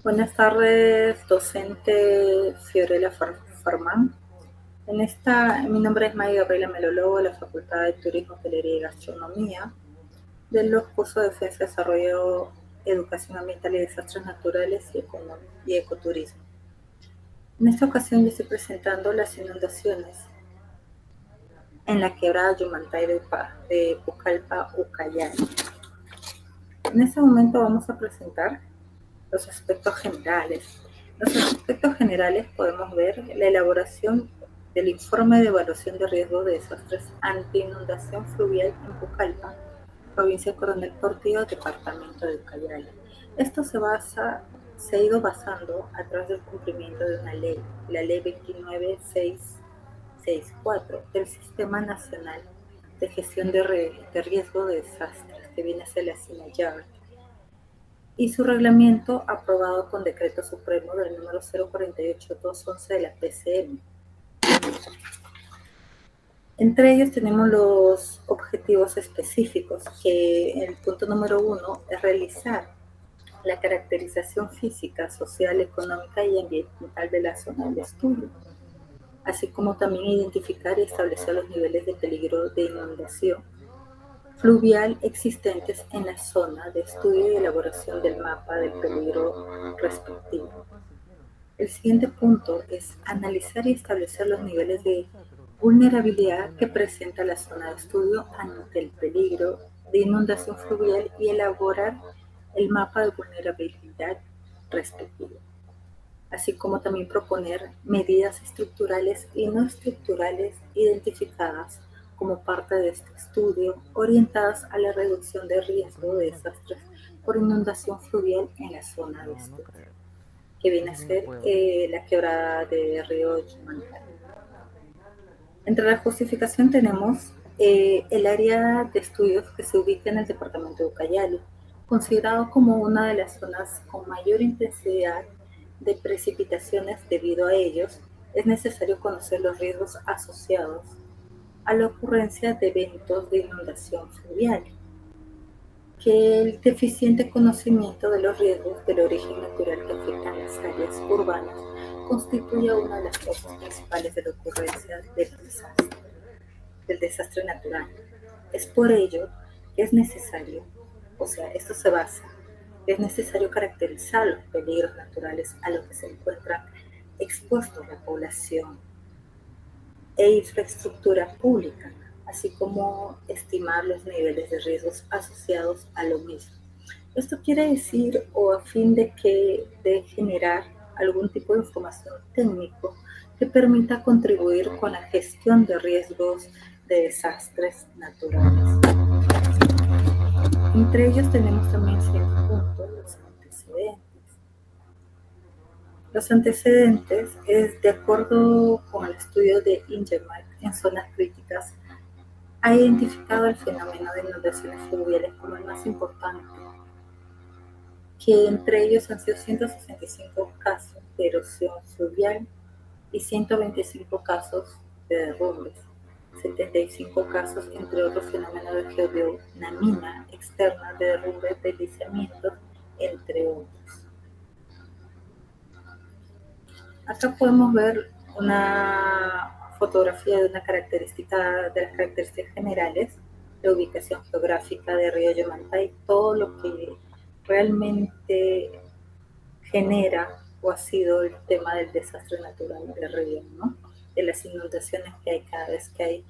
Buenas tardes, docente Fiorella Farmán. Mi nombre es Maya Gabriela Melologo, de la Facultad de Turismo, Hotelería y Gastronomía, de los cursos de Defensa, Desarrollo, Educación Ambiental y Desastres Naturales y Ecoturismo. En esta ocasión yo estoy presentando las inundaciones en la quebrada Yumantay de Pucallpa, Ucayali. En este momento vamos a presentar los aspectos generales. Los aspectos generales podemos ver la elaboración del informe de evaluación de riesgo de desastres anti-inundación fluvial en Pucallpa, provincia de Coronel Portillo, departamento de Ucayali. Esto se ha ido basando a través del cumplimiento de una ley, la ley 29664 del Sistema Nacional de Gestión de Riesgo de Desastres, que viene a ser la SINAYAR, y su reglamento aprobado con decreto supremo del número 048211 de la PCM. Entre ellos tenemos los objetivos específicos, que el punto número 1 es realizar la caracterización física, social, económica y ambiental de la zona del estudio, así como también identificar y establecer los niveles de peligro de inundación fluvial existentes en la zona de estudio y elaboración del mapa del peligro respectivo. El siguiente punto es analizar y establecer los niveles de vulnerabilidad que presenta la zona de estudio ante el peligro de inundación fluvial y elaborar el mapa de vulnerabilidad respectivo, así como también proponer medidas estructurales y no estructurales identificadas como parte de este estudio, orientadas a la reducción de riesgo de desastres por inundación fluvial en la zona de estudio, que viene a ser la quebrada de río Chumantay. Entre la justificación tenemos el área de estudios que se ubica en el departamento de Ucayali, considerado como una de las zonas con mayor intensidad de precipitaciones. Debido a ellos, es necesario conocer los riesgos asociados a la ocurrencia de eventos de inundación fluvial, que el deficiente conocimiento de los riesgos del origen natural que afectan las áreas urbanas constituye una de las causas principales de la ocurrencia del desastre natural. Es por ello que es necesario, esto se basa, es necesario caracterizar los peligros naturales a los que se encuentran expuestos la población e infraestructura pública, así como estimar los niveles de riesgos asociados a lo mismo. Esto quiere decir, o a fin de generar algún tipo de información técnico que permita contribuir con la gestión de riesgos de desastres naturales. Entre ellos tenemos también 100 puntos, los antecedentes. Los antecedentes es, de acuerdo con el estudio de Ingemark en zonas críticas, ha identificado el fenómeno de inundaciones fluviales como el más importante, que entre ellos han sido 165 casos de erosión fluvial y 125 casos de derrumbes, 75 casos entre otros fenómenos de geodinamia externa, de derrumbes, deslizamientos, entre otros. Acá podemos ver una fotografía de las características generales, la ubicación geográfica de Río Yamantay, todo lo que realmente genera o ha sido el tema del desastre natural del río, ¿no? De las inundaciones que hay cada vez que hay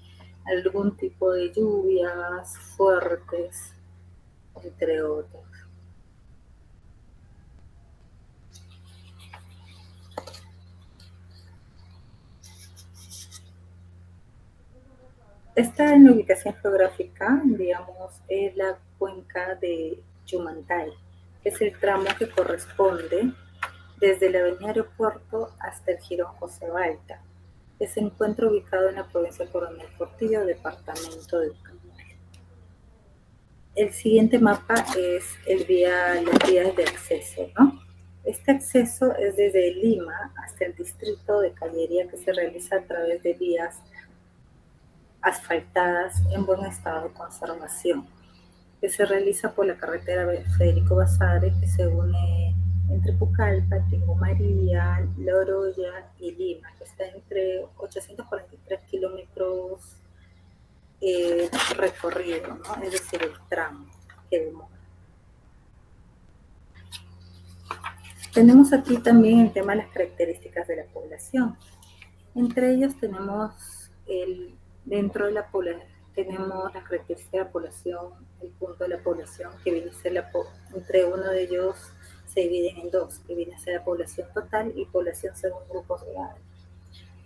algún tipo de lluvias fuertes, entre otros. Está en la ubicación geográfica, digamos, es la cuenca de Yumantay, que es el tramo que corresponde desde la avenida Aeropuerto hasta el Jirón José Balta, que se encuentra ubicado en la provincia de Coronel Portillo, departamento de Ucayali. El siguiente mapa es las vías de acceso, ¿no? Este acceso es desde Lima hasta el distrito de Callería, que se realiza a través de vías asfaltadas en buen estado de conservación, que se realiza por la carretera Federico Basadre, que se une Entre Pucallpa, Tingo María, La Oroya y Lima, que está entre 843 kilómetros recorrido, ¿no? Es decir, el tramo que demora. Tenemos aquí también el tema de las características de la población. Entre ellos tenemos dentro de la población, tenemos la característica de la población, el punto de la población, que viene a ser entre uno de ellos se dividen en dos, que viene a ser la población total y población según grupos de edad.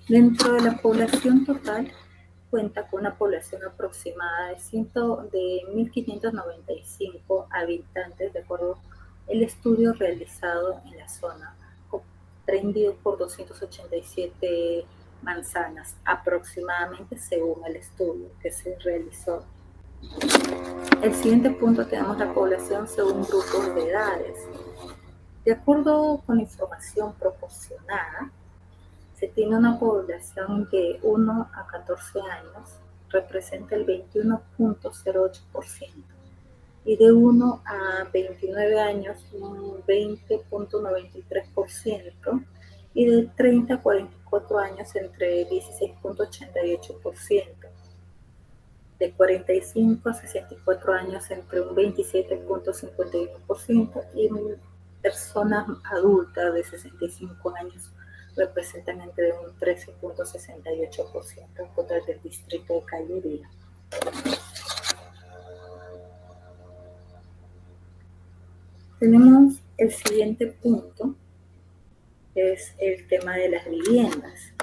Dentro de la población total cuenta con una población aproximada de 1.595 habitantes, de acuerdo al estudio realizado en la zona, comprendido por 287 manzanas aproximadamente según el estudio que se realizó. El siguiente punto tenemos la población según grupos de edades. De acuerdo con la información proporcionada, se tiene una población de 1 a 14 años, representa el 21.08%, y de 1 a 29 años un 20.93%, y de 30 a 44 años entre 16.88%, de 45 a 64 años entre un 27.51%, y personas adultas de 65 años representan entre un 13.68% en total del distrito de Callería. Tenemos el siguiente punto, que es el tema de las viviendas.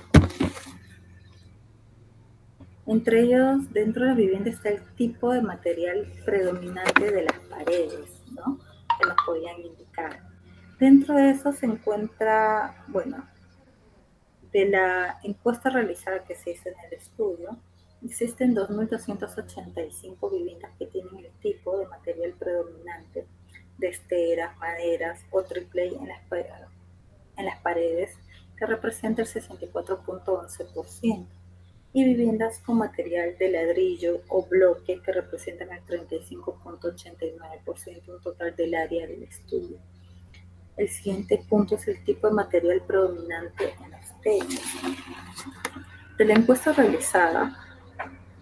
Entre ellos, dentro de la vivienda está el tipo de material predominante de las paredes, ¿no? Que nos podían indicar. Dentro de eso se encuentra, bueno, de la encuesta realizada que se hizo en el estudio, existen 2.285 viviendas que tienen el tipo de material predominante de esteras, maderas o triple en las paredes, que representa el 64.11%, y viviendas con material de ladrillo o bloque, que representan el 35.89%, un total del área del estudio. El siguiente punto es el tipo de material predominante en los techos. De la encuesta realizada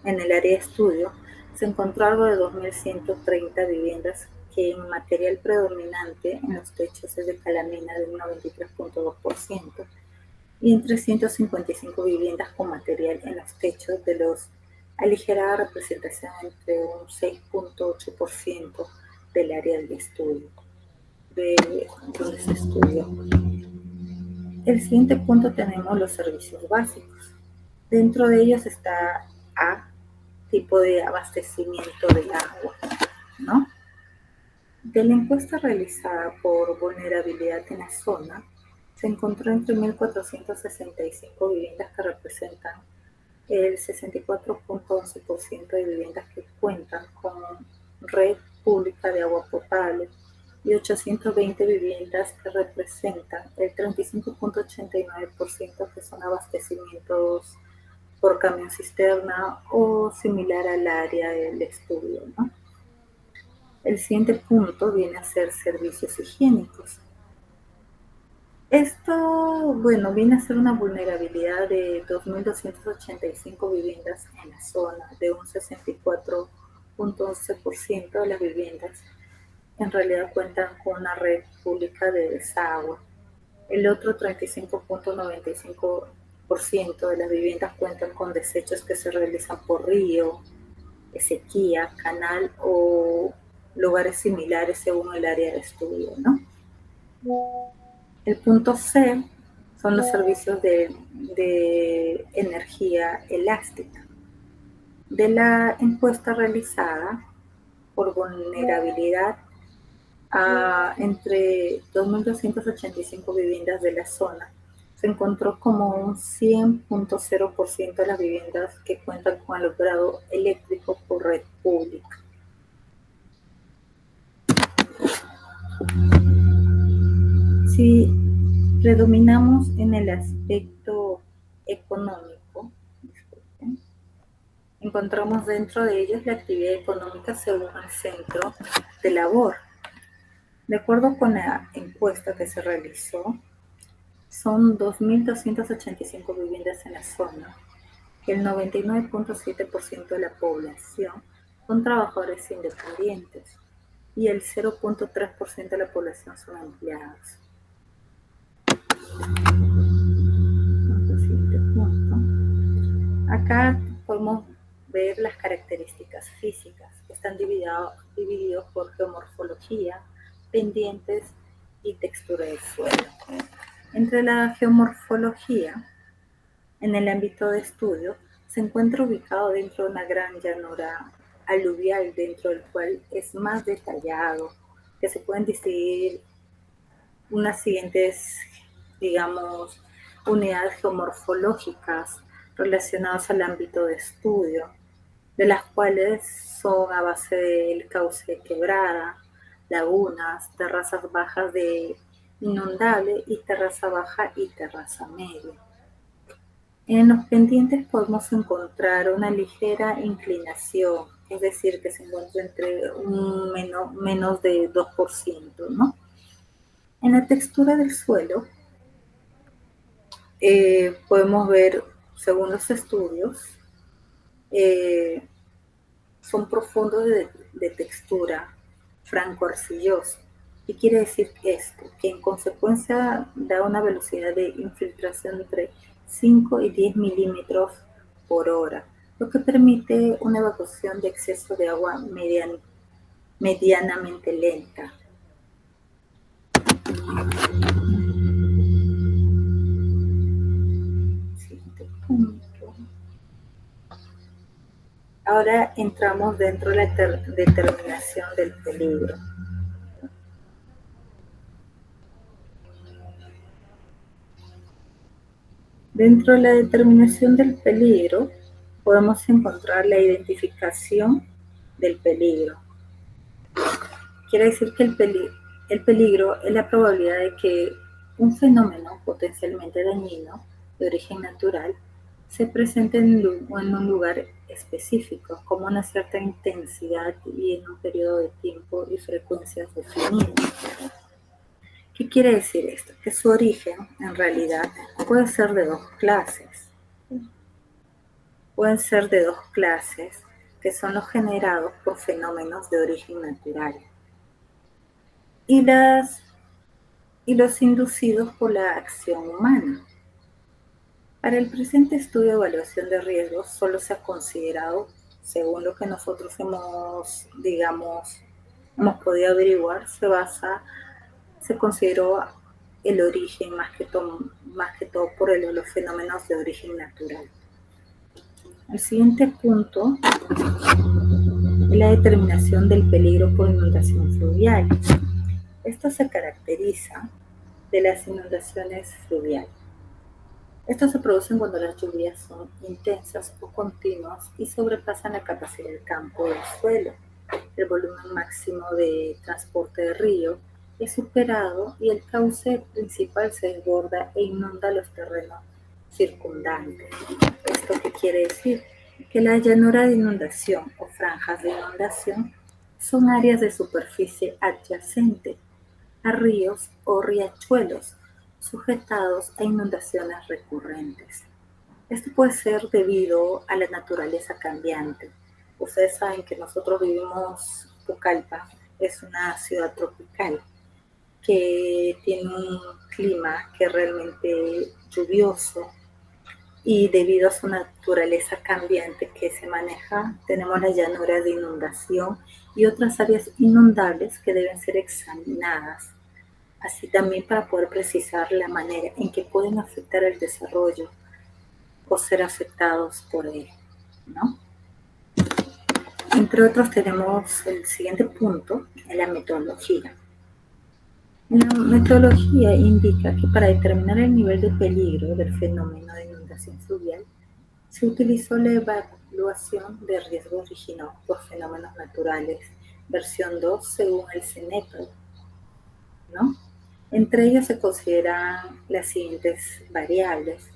en el área de estudio, se encontró algo de 2.130 viviendas que en material predominante en los techos es de calamina de un 93.2%, y en 355 viviendas con material en los techos de los aligerada representación entre un 6.8% del área del estudio, de donde se estudió. El siguiente punto tenemos los servicios básicos. Dentro de ellos está A, tipo de abastecimiento del agua, ¿no? De la encuesta realizada por vulnerabilidad en la zona, se encontró entre 1.465 viviendas que representan el 64.11% de viviendas que cuentan con red pública de agua potable, y 820 viviendas que representan el 35.89% que son abastecimientos por camión cisterna o similar al área del estudio, ¿no? El siguiente punto viene a ser servicios higiénicos. Esto, bueno, viene a ser una vulnerabilidad de 2.285 viviendas en la zona, de un 64.11% de las viviendas en realidad cuentan con una red pública de desagüe. El otro 35.95% de las viviendas cuentan con desechos que se realizan por río, sequía, canal o lugares similares según el área de estudio, ¿no? El punto C son los servicios de energía elástica. De la encuesta realizada por vulnerabilidad entre 2.285 viviendas de la zona, se encontró como un 100.0% de las viviendas que cuentan con alumbrado eléctrico por red pública. Si predominamos en el aspecto económico, encontramos dentro de ellos la actividad económica según el centro de labor. De acuerdo con la encuesta que se realizó, son 2.285 viviendas en la zona. El 99.7% de la población son trabajadores independientes y el 0.3% de la población son empleados. Vamos al siguiente punto. Acá podemos ver las características físicas que están divididos por geomorfología, pendientes y textura del suelo. Entre la geomorfología, en el ámbito de estudio, se encuentra ubicado dentro de una gran llanura aluvial, dentro del cual es más detallado, que se pueden distinguir unas siguientes, digamos, unidades geomorfológicas relacionadas al ámbito de estudio, de las cuales son a base del cauce de quebrada, lagunas, terrazas bajas de inundable y terraza baja y terraza media. En los pendientes podemos encontrar una ligera inclinación, es decir, que se encuentra entre un menos de 2%, ¿no? En la textura del suelo podemos ver, según los estudios, son profundos de textura franco-arcilloso. ¿Qué quiere decir esto? Que en consecuencia da una velocidad de infiltración entre 5 y 10 milímetros por hora, lo que permite una evacuación de exceso de agua medianamente lenta. Siguiente punto. Ahora entramos dentro de la determinación del peligro. Dentro de la determinación del peligro podemos encontrar la identificación del peligro. Quiere decir que el peligro es la probabilidad de que un fenómeno potencialmente dañino de origen natural se presente en un lugar específico, con una cierta intensidad y en un periodo de tiempo y frecuencias definidas. ¿Qué quiere decir esto? Que su origen, en realidad, puede ser de dos clases. Pueden ser de dos clases, que son los generados por fenómenos de origen natural y los inducidos por la acción humana. Para el presente estudio de evaluación de riesgos solo se ha considerado, según lo que nosotros hemos podido averiguar, se consideró el origen más que todo por los fenómenos de origen natural. El siguiente punto es la determinación del peligro por inundación fluvial. Esto se caracteriza de las inundaciones fluviales. Estos se producen cuando las lluvias son intensas o continuas y sobrepasan la capacidad del campo del suelo. El volumen máximo de transporte de río es superado y el cauce principal se desborda e inunda los terrenos circundantes. ¿Esto qué quiere decir? Que la llanura de inundación o franjas de inundación son áreas de superficie adyacente a ríos o riachuelos sujetados a inundaciones recurrentes. Esto puede ser debido a la naturaleza cambiante. Ustedes saben que nosotros vivimos, Pucallpa es una ciudad tropical que tiene un clima que es realmente lluvioso y debido a su naturaleza cambiante que se maneja, tenemos las llanuras de inundación y otras áreas inundables que deben ser examinadas, así también para poder precisar la manera en que pueden afectar el desarrollo o ser afectados por él, ¿no? Entre otros tenemos el siguiente punto, la metodología. La metodología indica que para determinar el nivel de peligro del fenómeno de inundación fluvial se utilizó la evaluación de riesgo originado por fenómenos naturales, versión 2 según el CENEPRO, ¿no? Entre ellos se consideran las siguientes variables,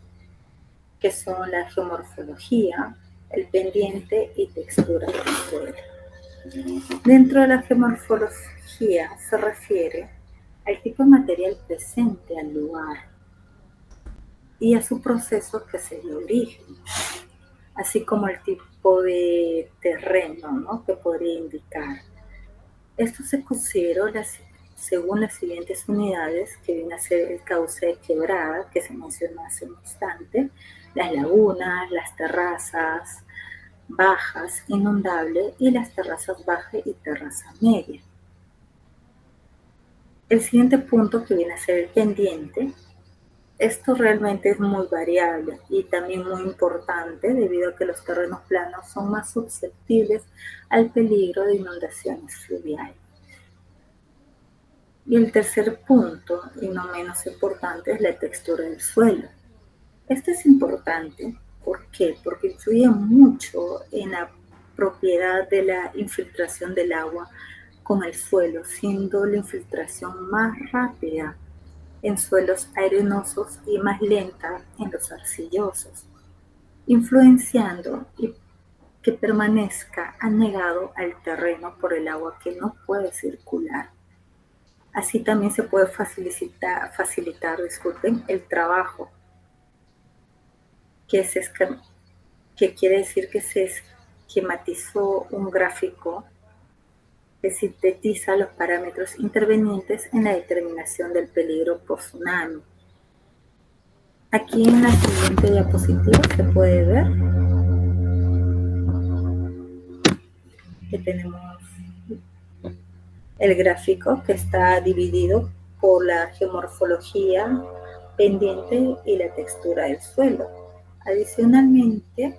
que son la geomorfología, el pendiente y textura del suelo. Dentro de la geomorfología se refiere al tipo de material presente al lugar y a su proceso que se dio origen, así como el tipo de terreno, ¿no?, que podría indicar. Esto se consideró según las siguientes unidades, que viene a ser el cauce de quebrada, que se mencionó hace un instante, las lagunas, las terrazas bajas, inundable, y las terrazas bajas y terraza media. El siguiente punto, que viene a ser el pendiente, esto realmente es muy variable y también muy importante debido a que los terrenos planos son más susceptibles al peligro de inundaciones fluviales. Y el tercer punto, y no menos importante, es la textura del suelo. Este es importante, ¿por qué? Porque influye mucho en la propiedad de la infiltración del agua con el suelo, siendo la infiltración más rápida en suelos arenosos y más lenta en los arcillosos, influenciando y que permanezca anegado al terreno por el agua que no puede circular. Así también se puede facilitar el trabajo, que quiere decir que se esquematizó un gráfico que sintetiza los parámetros intervenientes en la determinación del peligro post-tsunami. Aquí en la siguiente diapositiva se puede ver que tenemos el gráfico que está dividido por la geomorfología, pendiente y la textura del suelo. Adicionalmente,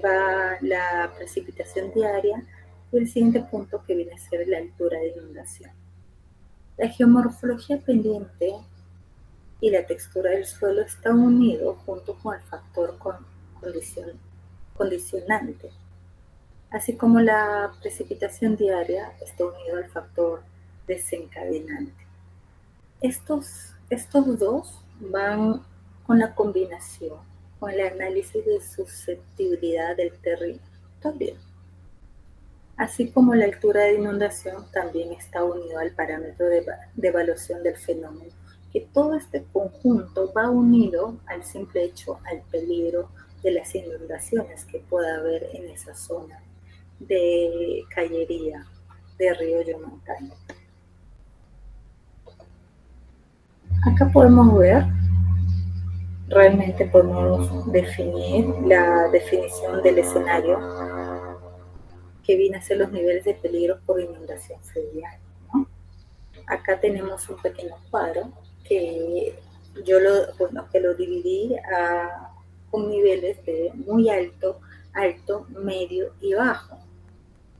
va la precipitación diaria y el siguiente punto, que viene a ser la altura de inundación. La geomorfología pendiente y la textura del suelo están unidos junto con el factor condicionante, así como la precipitación diaria está unido al factor desencadenante. Estos dos van con la combinación, con el análisis de susceptibilidad del territorio, así como la altura de inundación también está unido al parámetro de evaluación del fenómeno, que todo este conjunto va unido al simple hecho, al peligro de las inundaciones que pueda haber en esa zona de callería de río Yomancay. Acá podemos ver, realmente podemos definir la definición del escenario que viene a ser los niveles de peligro por inundación fluvial, ¿no? Acá tenemos un pequeño cuadro que que lo dividí con niveles de muy alto, alto, medio y bajo.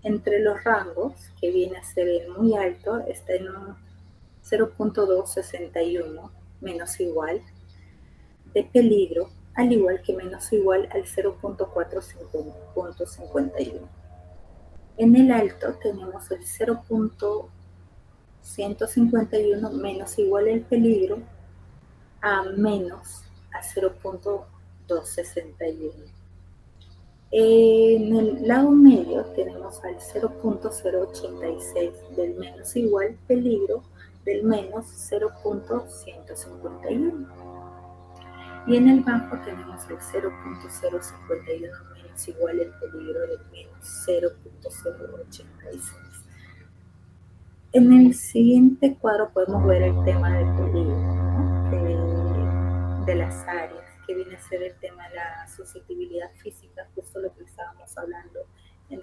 Entre los rangos, que viene a ser el muy alto, está en un 0.261 menos igual de peligro, al igual que menos igual al 0.451. En el alto tenemos el 0.151 menos igual el peligro a menos a 0.261. En el lado medio tenemos al 0.086 del menos igual peligro del menos 0.151. Y en el bajo tenemos el 0.051 menos igual el peligro del menos 0.086. En el siguiente cuadro podemos ver el tema del peligro, ¿no?, de las áreas, que viene a ser el tema de la susceptibilidad física, justo lo que estábamos hablando en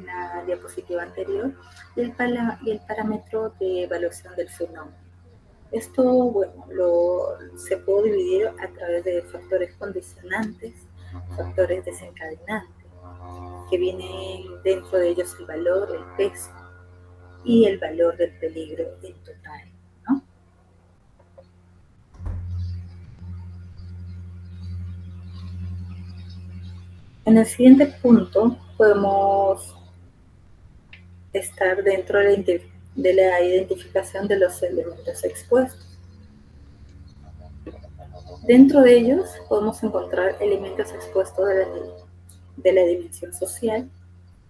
la diapositiva anterior, y el parámetro de evaluación del fenómeno. Esto, bueno, se puede dividir a través de factores condicionantes, factores desencadenantes, que vienen dentro de ellos el valor, el peso y el valor del peligro en total, ¿no? En el siguiente punto podemos estar dentro de la identificación de los elementos expuestos. Dentro de ellos podemos encontrar elementos expuestos de la dimensión social,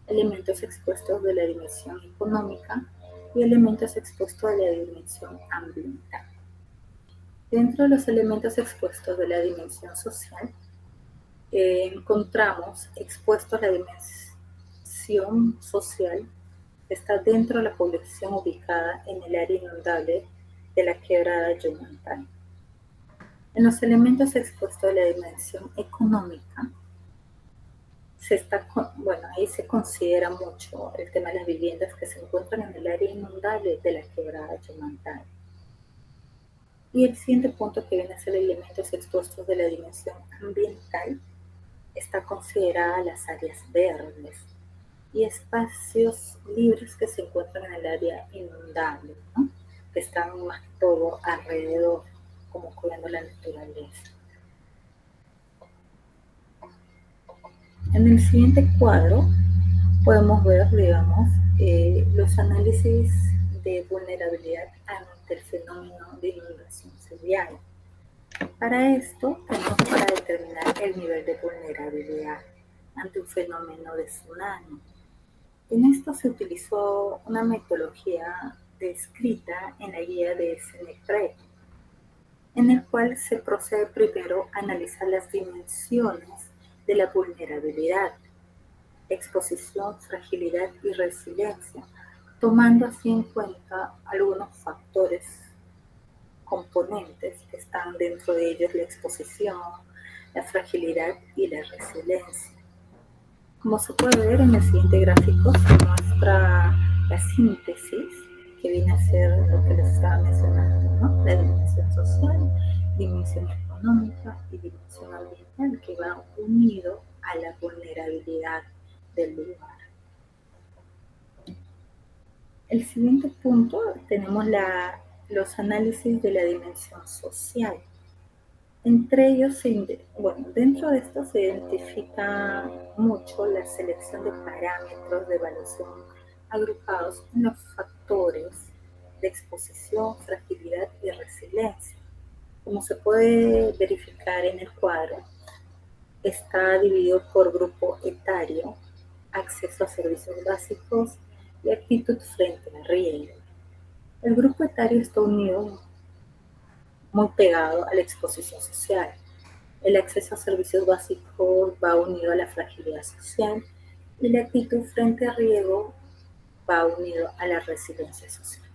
elementos expuestos de la dimensión económica y elementos expuestos de la dimensión ambiental. Dentro de los elementos expuestos de la dimensión social, encontramos expuestos la dimensión social que está dentro de la población ubicada en el área inundable de la quebrada Yucatán. En los elementos expuestos de la dimensión económica, ahí se considera mucho el tema de las viviendas que se encuentran en el área inundable de la quebrada Yucatán. Y el siguiente punto, que viene a ser elementos expuestos de la dimensión ambiental, está considerada las áreas verdes y espacios libres que se encuentran en el área inundable, ¿no? Que están más que todo alrededor, como cuidando la naturaleza. En el siguiente cuadro podemos ver, digamos, los análisis de vulnerabilidad ante el fenómeno de inundación fluvial. Para esto tenemos para determinar el nivel de vulnerabilidad ante un fenómeno de tsunami. En esto se utilizó una metodología descrita en la guía de SNCRE, en el cual se procede primero a analizar las dimensiones de la vulnerabilidad, exposición, fragilidad y resiliencia, tomando así en cuenta algunos factores componentes que están dentro de ellos: la exposición, la fragilidad y la resiliencia. Como se puede ver en el siguiente gráfico, se muestra la síntesis, que viene a ser lo que les estaba mencionando, ¿no? La dimensión social, dimensión económica y dimensión ambiental, que va unido a la vulnerabilidad del lugar. El siguiente punto, tenemos los análisis de la dimensión social. Entre ellos, dentro de esto se identifica mucho la selección de parámetros de evaluación agrupados en los factores de exposición, fragilidad y resiliencia. Como se puede verificar en el cuadro, está dividido por grupo etario, acceso a servicios básicos y actitud frente al riesgo. El grupo etario está unido, muy pegado a la exposición social. El acceso a servicios básicos va unido a la fragilidad social y la actitud frente al riesgo va unido a la resiliencia social.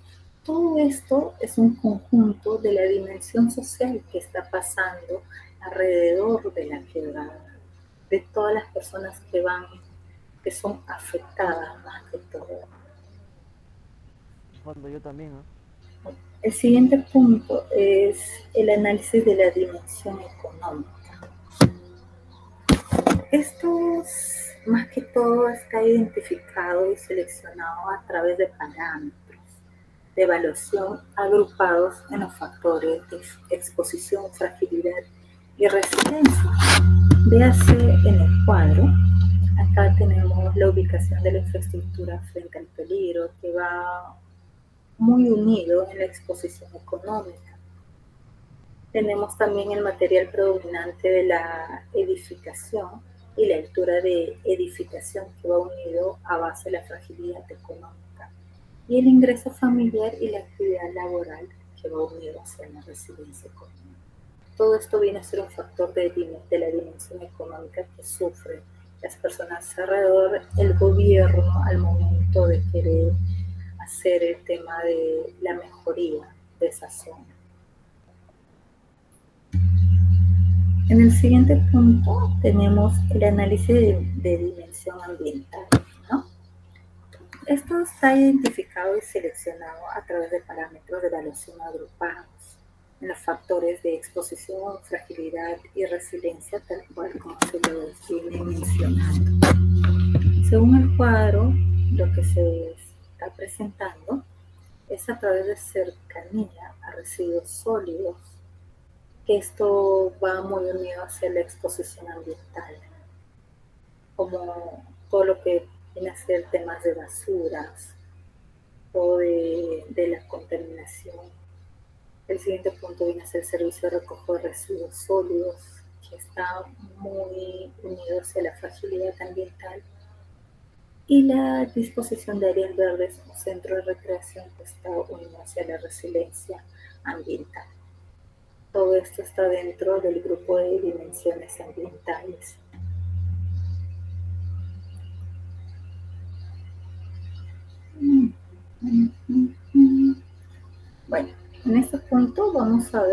Todo esto es un conjunto de la dimensión social que está pasando alrededor de la quebrada, de todas las personas que son afectadas más que todo. Cuando yo también, ¿no? El siguiente punto es el análisis de la dimensión económica. Esto más que todo está identificado y seleccionado a través de parámetros de evaluación agrupados en los factores de exposición, fragilidad y resiliencia. Véase en el cuadro, acá tenemos la ubicación de la infraestructura frente al peligro, que va muy unido en la exposición económica. Tenemos también el material predominante de la edificación y la altura de edificación, que va unido a base de la fragilidad económica, y el ingreso familiar y la actividad laboral, que va unido hacia la resiliencia económica. Todo esto viene a ser un factor de la dimensión económica que sufren las personas alrededor, el gobierno, al momento de querer hacer el tema de la mejoría de esa zona. En el siguiente punto tenemos el análisis de dimensión ambiental, ¿no? Esto está identificado y seleccionado a través de parámetros de evaluación agrupados en los factores de exposición, fragilidad y resiliencia, tal cual como se lo viene mencionando. Según el cuadro, lo que se está presentando es a través de cercanía a residuos sólidos, que esto va muy unido hacia la exposición ambiental, como todo lo que viene a ser temas de basuras o de la contaminación. El siguiente punto viene a ser el servicio de recojo de residuos sólidos, que está muy unido hacia la fragilidad ambiental. Y la disposición de áreas verdes o centros de recreación que está unido hacia la resiliencia ambiental. Todo esto está dentro del grupo de dimensiones ambientales. Bueno, en este punto vamos a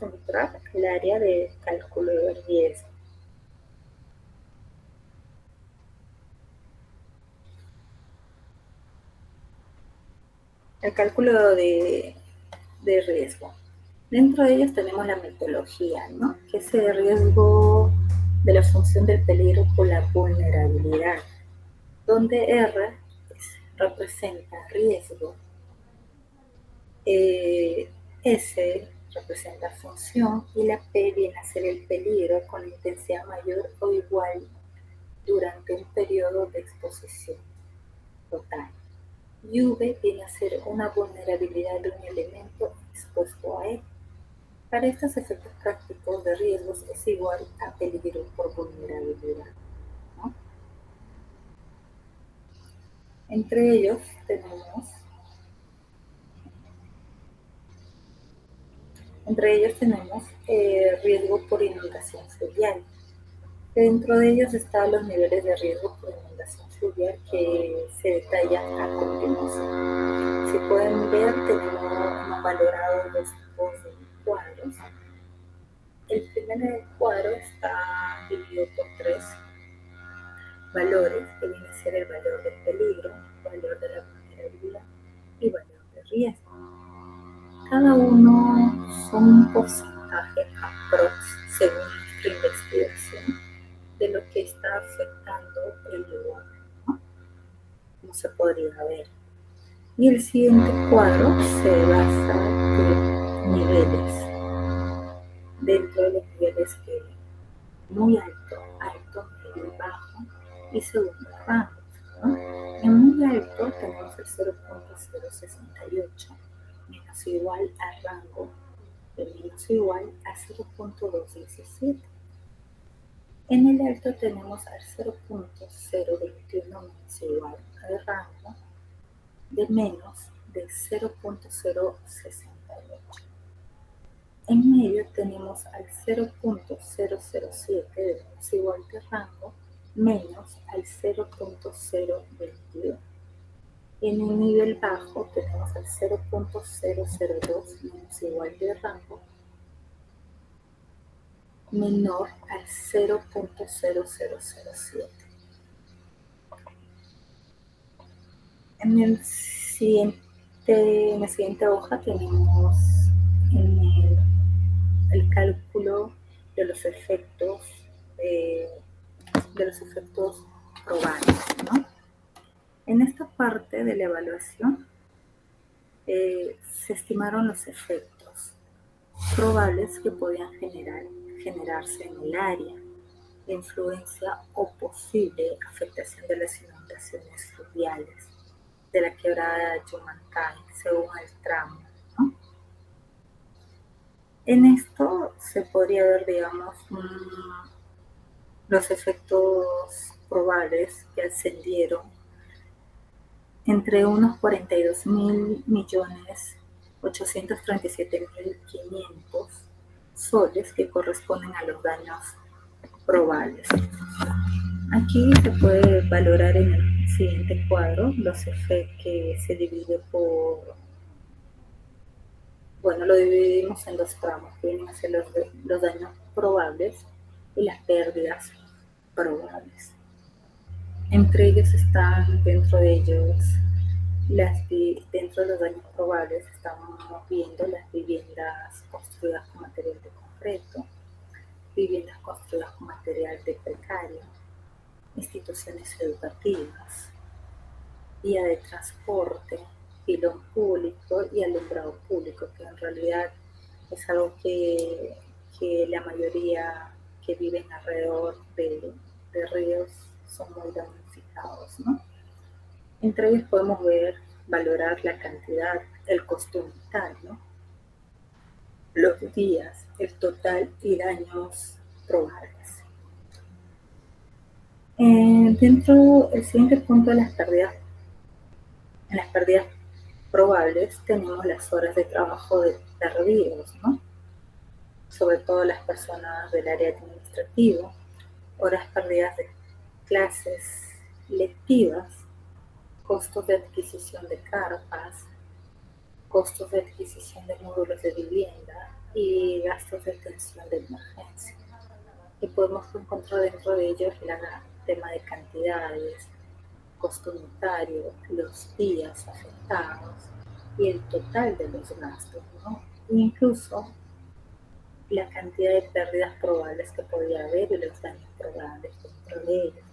entrar el área de cálculo de riesgo. El cálculo de riesgo. Dentro de ellos tenemos la metodología, ¿no? Que es el riesgo de la función del peligro por la vulnerabilidad, donde R representa riesgo, S representa función y la P viene a ser el peligro con intensidad mayor o igual durante un periodo de exposición total. Y V viene a ser una vulnerabilidad de un elemento expuesto a él. Para estos efectos prácticos de riesgos es igual a peligro por vulnerabilidad, ¿no? Entre ellos tenemos riesgo por inundación fluvial. Dentro de ellos están los niveles de riesgo por inundación fluvial que se detallan a continuación. Si pueden ver, hemos valorado dos tipos de cuadros. El primer cuadro está dividido por tres valores, que viene a ser el valor del peligro, valor de la vulnerabilidad y valor de riesgo. Cada uno son un porcentaje aprox según nuestra investigación de lo que está afectando el lugar, ¿no? Como se podría ver. Y el siguiente cuadro se basa en niveles. Dentro de los niveles que muy alto, alto, medio, bajo y segundo rango, ¿no? En muy alto tenemos el 0.068 menos igual al rango de menos igual a 0.217. En el alto tenemos al 0.021 menos igual al rango de menos de 0.068. En medio tenemos al 0.007 de menos igual de rango menos al 0.022. En un nivel bajo tenemos al 0.002 menos igual de rango menor al 0.0007. En la siguiente hoja tenemos el cálculo de los efectos probables, ¿no? En esta parte de la evaluación se estimaron los efectos probables que podían generarse en el área, de influencia o posible afectación de las inundaciones fluviales, de la quebrada de Yumancay, según el tramo, ¿no? En esto se podría ver, digamos, los efectos probables que ascendieron entre unos 42.837.500 soles que corresponden a los daños probables. Aquí se puede valorar en el siguiente cuadro los efectos que se divide lo dividimos en dos tramos, que vienen a ser los daños probables y las pérdidas probables. Entre ellos están, dentro de los daños probables, estamos viendo las viviendas construidas con material de concreto, viviendas construidas con material de precario, instituciones educativas, vía de transporte, pilón público y alumbrado público, que en realidad es algo que la mayoría que viven alrededor de ríos son muy damnificados, ¿no? Entre ellos podemos valorar la cantidad, el costo unitario, ¿no? Los días, el total y daños probables. Dentro del siguiente punto de en las pérdidas probables tenemos las horas de trabajo tardíos, ¿no? Sobre todo las personas del área administrativa, horas perdidas de clases lectivas, costos de adquisición de carpas, costos de adquisición de módulos de vivienda y gastos de atención de emergencia. Y podemos encontrar dentro de ellos el tema de cantidades, costo unitario, los días afectados y el total de los gastos, ¿no? E incluso la cantidad de pérdidas probables que podría haber y los daños probables dentro de ellos.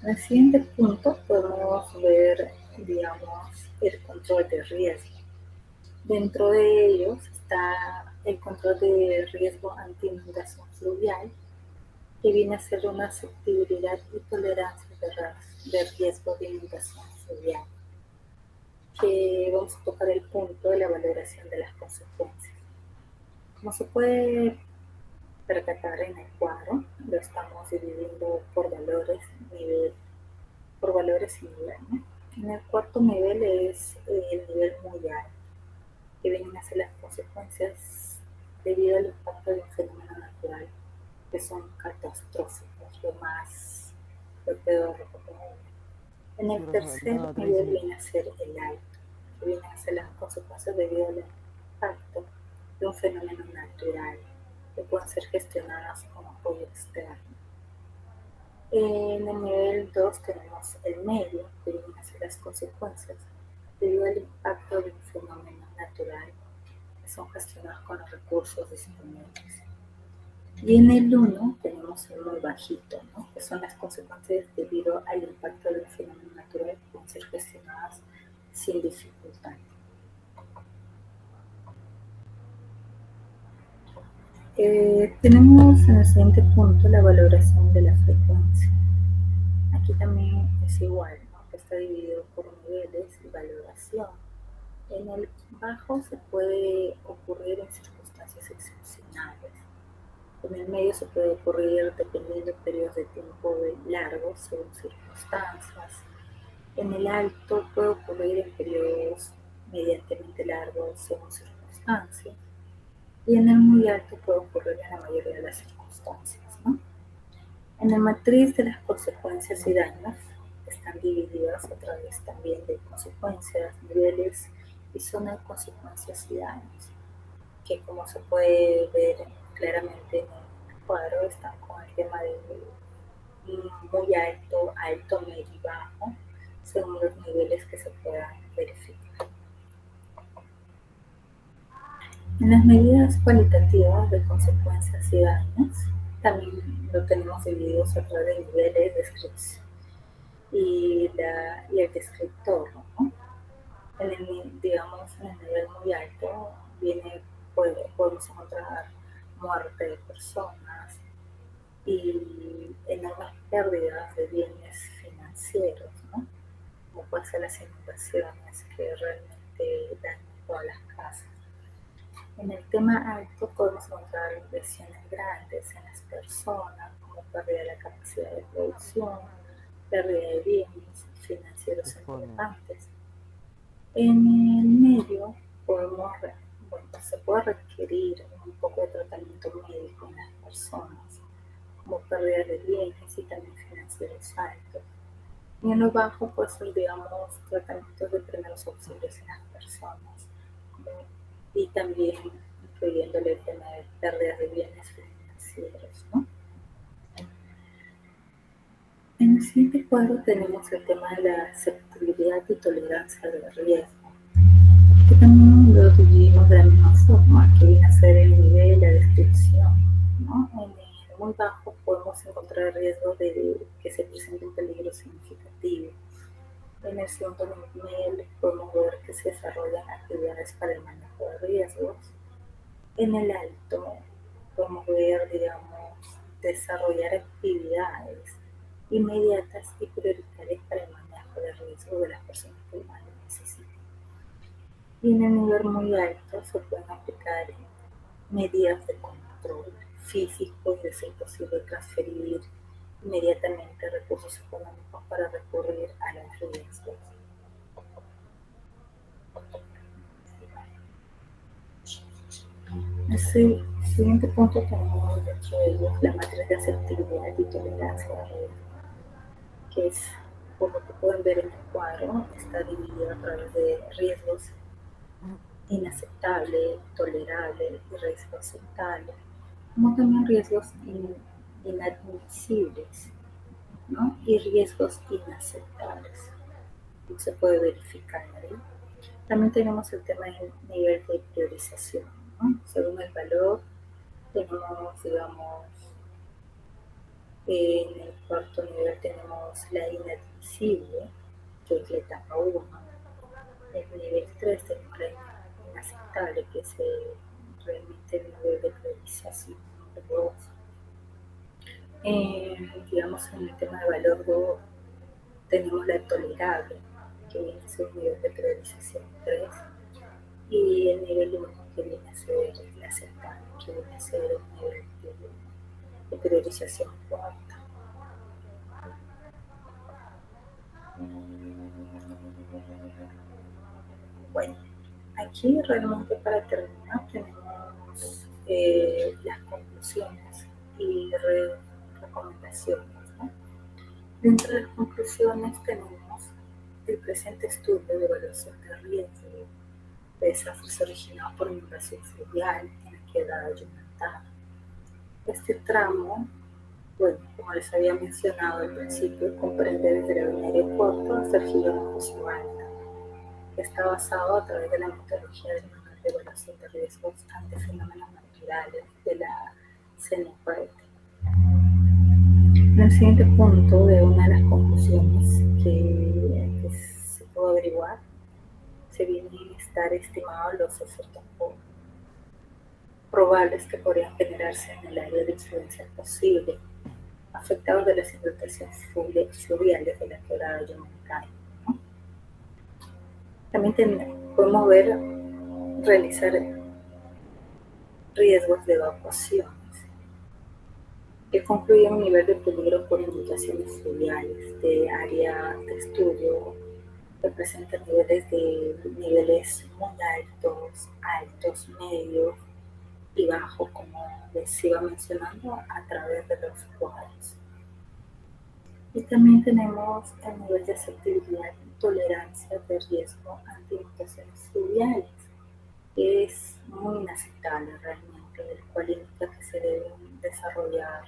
En el siguiente punto podemos ver, digamos, el control de riesgo. Dentro de ellos está el control de riesgo anti-inundación fluvial, que viene a ser una susceptibilidad y tolerancia de riesgo de inundación fluvial, que vamos a tocar el punto de la valoración de las consecuencias. Como se puede percatar en el cuadro, lo estamos dividiendo por valores, por valores y nivel, ¿no? En el cuarto nivel es el nivel muy alto, que vienen a ser las consecuencias debido al impacto de un fenómeno natural, que son catastróficos, lo peor. En el tercer nivel viene a ser el alto, que viene a ser las consecuencias debido al impacto de un fenómeno natural, que pueden ser gestionadas con apoyo externo. En el nivel 2 tenemos el medio, que vienen a ser las consecuencias debido al impacto de un fenómeno natural, que son gestionados con los recursos disponibles. Y en el 1 tenemos el muy bajito, ¿no? Que son las consecuencias debido al impacto de un fenómeno natural que pueden ser gestionadas sin dificultad. Tenemos en el siguiente punto la valoración de la frecuencia. Aquí también es igual, ¿no? Que está dividido por niveles y valoración. En el bajo se puede ocurrir en circunstancias excepcionales. En el medio se puede ocurrir dependiendo de periodos de tiempo largos según circunstancias. En el alto puede ocurrir en periodos medianamente largos según circunstancias. Y en el muy alto puede ocurrir en la mayoría de las circunstancias, ¿no? En la matriz de las consecuencias y daños están divididas a través también de consecuencias, niveles y zona de consecuencias y daños, que como se puede ver claramente en el cuadro están con el tema de muy alto, alto, medio y bajo, según los niveles que se puedan verificar. En las medidas cualitativas de consecuencias y daños, también lo tenemos divididos a través de niveles, descripción y el descriptor, ¿no? Digamos, en el nivel muy alto podemos encontrar muerte de personas y enormes pérdidas de bienes financieros, ¿no? Como pueden ser las inundaciones que realmente dañan todas las casas. En el tema alto podemos encontrar lesiones grandes en las personas, como pérdida de la capacidad de producción, pérdida de bienes financieros importantes. En el medio se puede requerir un poco de tratamiento médico en las personas, como pérdida de bienes y también financieros altos. Y en lo bajo puede ser, digamos, tratamientos de primeros auxilios en las personas, y también incluyéndole el tema de pérdidas de bienes financieros, ¿no? En el siguiente cuadro tenemos el tema de la aceptabilidad y tolerancia del riesgo, que también lo dividimos de la misma forma, que viene a ser el nivel, la descripción, ¿no? En el muy bajo podemos encontrar el riesgo de que se presente un peligro significativo. En el segundo nivel podemos ver que se desarrollan actividades para el manejo de riesgos. En el alto podemos ver, digamos, desarrollar actividades inmediatas y prioritarias para el manejo de riesgo de las personas que más lo necesitan. Y en el nivel muy alto se pueden aplicar medidas de control físico y de ser posible transferir inmediatamente recursos económicos para recurrir a los riesgos. El siguiente punto tenemos dentro de ellos la matriz de asertividad y tolerancia a riesgo, que es, por lo que pueden ver en el cuadro, está dividido a través de riesgos inaceptables, tolerables y riesgos aceptables, como también riesgos inadmisibles, ¿no? Y riesgos inaceptables. Se puede verificar ahí. También tenemos el tema del nivel de priorización, ¿no? Según el valor, tenemos, digamos, en el cuarto nivel tenemos la inadmisible, que es la etapa 1. En el nivel 3 tenemos la inaceptable, que es realmente el nivel de priorización número 2. Digamos, en el tema de valor 2 tenemos la tolerable, que viene a ser un nivel de priorización 3, y el nivel 1, que viene a ser la aceptable, que viene a ser el nivel de priorización 4. Bueno, aquí realmente para terminar tenemos las conclusiones y recomendaciones, ¿no? Dentro de las conclusiones tenemos el presente estudio de evaluación de riesgo de desastres originados por inundación fluvial en la quebrada Yucatán. Este tramo, bueno, como les había mencionado al principio, comprende desde la avenida Aeropuerto hasta el Giro Alta, que está basado a través de la metodología del manual de evaluación de riesgos ante fenómenos naturales de la CENEPAET. En el siguiente punto de una de las conclusiones que se pudo averiguar, se vienen a estar estimados los efectos probables que podrían generarse en el área de influencia posible afectados de las inundaciones fluviales de la quebrada Yucatán, ¿no? También podemos realizar riesgos de evacuaciones que concluyen un nivel de peligro por inundaciones fluviales de área de estudio que presentan niveles muy altos, medios y bajos, como les iba mencionando a través de los cuadros. Y también tenemos el nivel de asertividad y tolerancia de riesgo ante inundaciones fluviales, que es muy inaceptable realmente, el cual indica que se deben desarrollar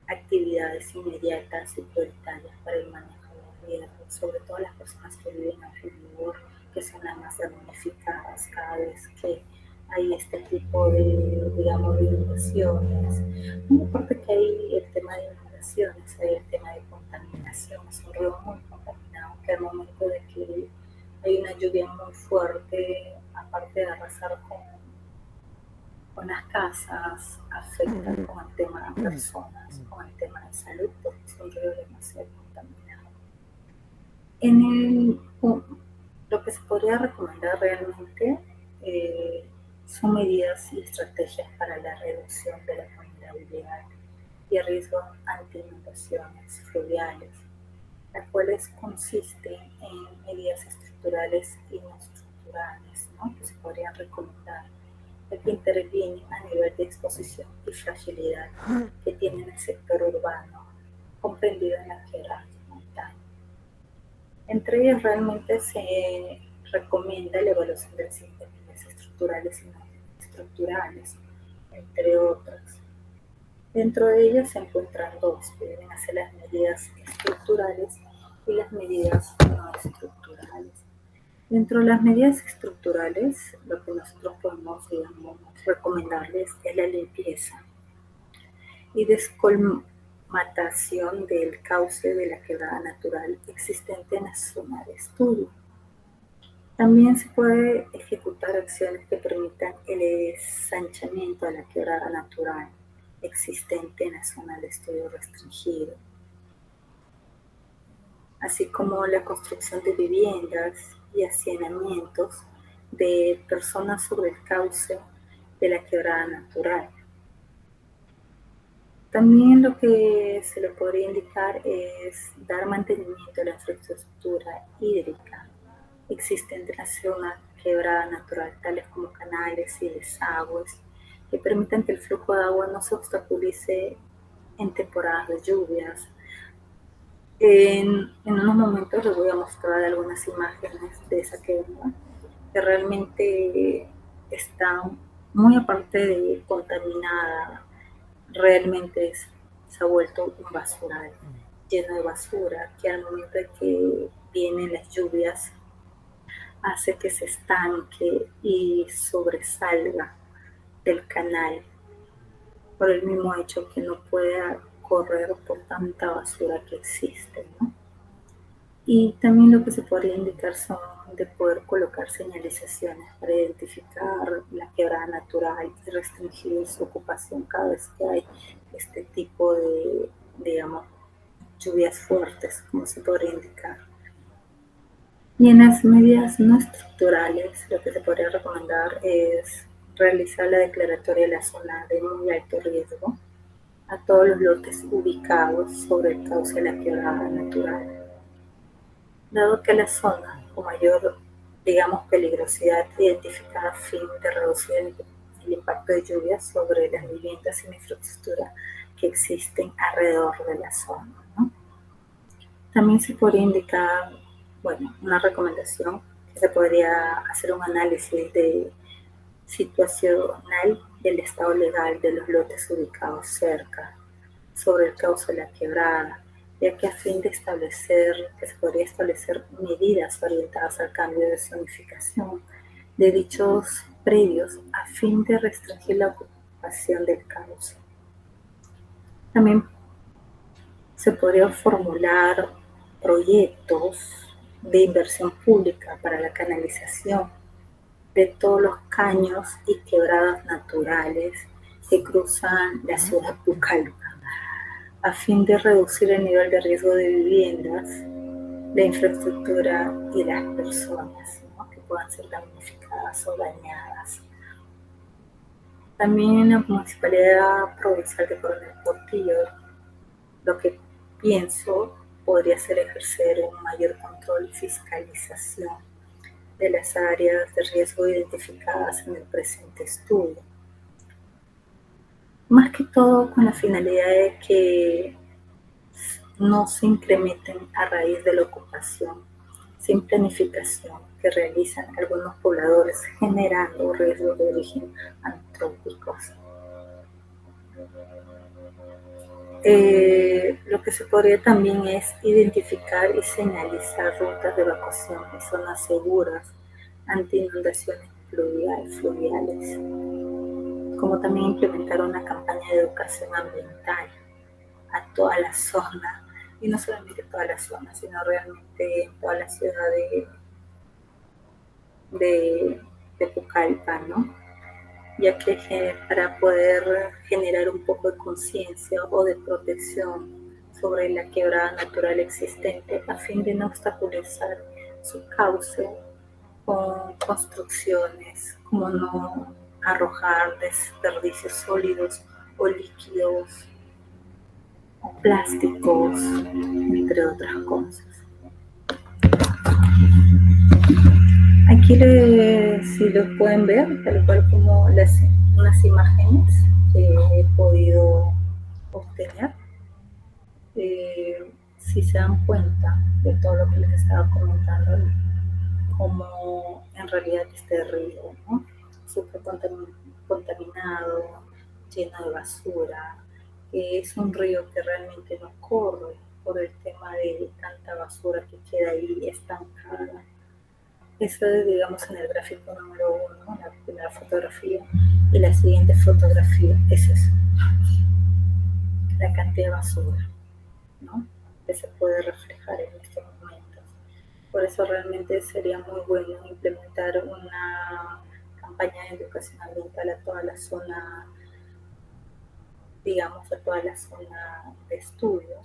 actividades inmediatas y prioritarias para el manejo de riesgos, sobre todo las personas que viven alrededor, que son las más damnificadas cada vez que hay este tipo de, digamos, de inundaciones. Muy aparte que hay el tema de inundaciones, hay el tema de contaminación, es un río muy contaminado, que al momento de que hay una lluvia muy fuerte, aparte de arrasar con las casas, afecta con el tema de personas, con el tema de salud, porque es un río demasiado contaminado. Lo que se podría recomendar realmente son medidas y estrategias para la reducción de la vulnerabilidad y el riesgo ante inundaciones fluviales, las cuales consisten en medidas estructurales y no estructurales, ¿no?, que se podrían recomendar, que intervienen a nivel de exposición y fragilidad que tiene el sector urbano comprendido en la quebrada montaña. Entre ellas realmente se recomienda la evaluación de las medidas estructurales y no estructurales, entre otras. Dentro de ellas se encuentran dos, que deben ser las medidas estructurales y las medidas no estructurales. Dentro de las medidas estructurales, lo que nosotros podemos, digamos, recomendarles es la limpieza y descolmatación del cauce de la quebrada natural existente en la zona de estudio. También se puede ejecutar acciones que permitan el ensanchamiento de la quebrada natural existente en la zona de estudio restringido, así como la construcción de viviendas y hacinamientos de personas sobre el cauce de la quebrada natural. También lo que se le podría indicar es dar mantenimiento a la infraestructura hídrica. Existen en la zona quebrada natural, tales como canales y desagües, que permitan que el flujo de agua no se obstaculice en temporadas de lluvias. En unos momentos les voy a mostrar algunas imágenes de esa quebrada, que realmente está muy aparte de contaminada, realmente se ha vuelto un basural lleno de basura, que al momento de que vienen las lluvias hace que se estanque y sobresalga del canal por el mismo hecho que no pueda correr por tanta basura que existe, ¿no? Y también lo que se podría indicar son de poder colocar señalizaciones para identificar la quebrada natural y restringir su ocupación cada vez que hay este tipo de, digamos, lluvias fuertes, como se podría indicar. Y en las medidas no estructurales, lo que se podría recomendar es realizar la declaratoria de la zona de muy alto riesgo a todos los lotes ubicados sobre el cauce de la quebrada natural. Dado que la zona con mayor, digamos, peligrosidad identificada a fin de reducir el impacto de lluvias sobre las viviendas y la infraestructura que existen alrededor de la zona, ¿no? También se podría indicar, bueno, una recomendación, que se podría hacer un análisis de situacional del estado legal de los lotes ubicados cerca, sobre el cauce de la quebrada, ya que a fin de establecer, que se podría establecer medidas orientadas al cambio de zonificación de dichos predios a fin de restringir la ocupación del cauce. También se podría formular proyectos de inversión pública para la canalización de todos los caños y quebradas naturales que cruzan la ciudad de Pucallpa, a fin de reducir el nivel de riesgo de viviendas, la infraestructura y las personas, ¿no?, que puedan ser damnificadas o dañadas. También la Municipalidad Provincial de Coronel Portillo, lo que pienso podría ser ejercer un mayor control y fiscalización de las áreas de riesgo identificadas en el presente estudio. Más que todo con la finalidad de que no se incrementen a raíz de la ocupación sin planificación que realizan algunos pobladores, generando riesgos de origen antrópicos. Lo que se podría también es identificar y señalizar rutas de evacuación y zonas seguras ante inundaciones fluviales, como también implementar una campaña de educación ambiental a toda la zona, y no solamente toda la zona, sino realmente en toda la ciudad de Pucallpa, ¿no? Ya que para poder generar un poco de conciencia o de protección sobre la quebrada natural existente a fin de no obstaculizar su cauce con construcciones, como no arrojar desperdicios sólidos o líquidos o plásticos, entre otras cosas. Aquí si lo pueden ver, tal cual como unas imágenes que he podido obtener. Si se dan cuenta de todo lo que les estaba comentando, como en realidad este río, ¿no?, súper contaminado, lleno de basura, que es un río que realmente no corre por el tema de tanta basura que queda ahí estancada. Eso es, digamos, en el gráfico número 1, la primera fotografía, y la siguiente fotografía es eso, la cantidad de basura, ¿no?, que se puede reflejar en estos momentos. Por eso realmente sería muy bueno implementar una campaña de educación ambiental a toda la zona, digamos, a toda la zona de estudio.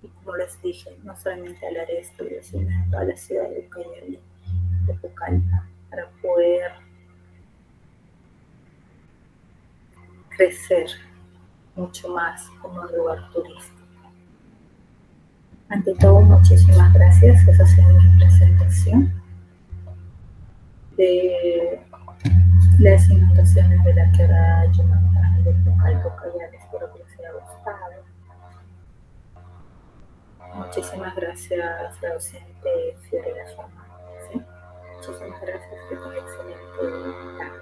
Y como les dije, no solamente al área de estudio, sino a toda la ciudad de Ucayali, de Pucallpa, para poder crecer mucho más como un lugar turístico. Ante todo, muchísimas gracias. Esa ha sido mi presentación de las inundaciones de la quebrada Yumatán de Pucallpa Callao. Espero que les haya gustado. Muchísimas gracias, la docente Fiorella Fernández. ¿Sí? Muchísimas gracias, que tengan excelente tarde.